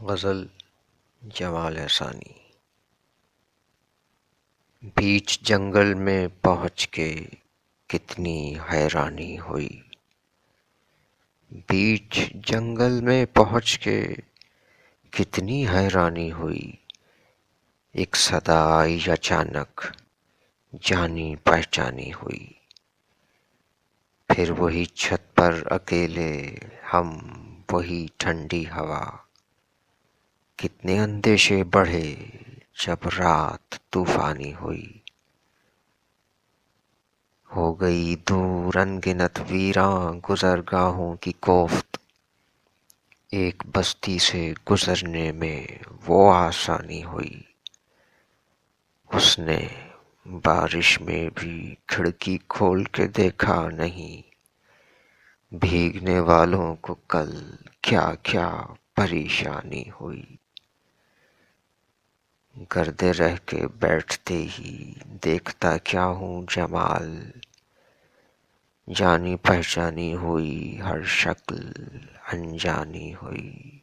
غزل جمال احسانی۔ بیچ جنگل میں پہنچ کے کتنی حیرانی ہوئی، بیچ جنگل میں پہنچ کے کتنی حیرانی ہوئی، ایک صدا آئی اچانک، جانی پہچانی ہوئی۔ پھر وہی چھت پر اکیلے ہم، وہی ٹھنڈی ہوا، کتنے اندیشے بڑھے جب رات طوفانی ہوئی۔ ہو گئی دور انگنت ویراں گزرگاہوں کی کوفت، ایک بستی سے گزرنے میں وہ آسانی ہوئی۔ اس نے بارش میں بھی کھڑکی کھول کے دیکھا نہیں، بھیگنے والوں کو کل کیا کیا پریشانی ہوئی۔ گردے رہ کے بیٹھتے ہی دیکھتا کیا ہوں جمال، جانی پہچانی ہوئی ہر شکل انجانی ہوئی۔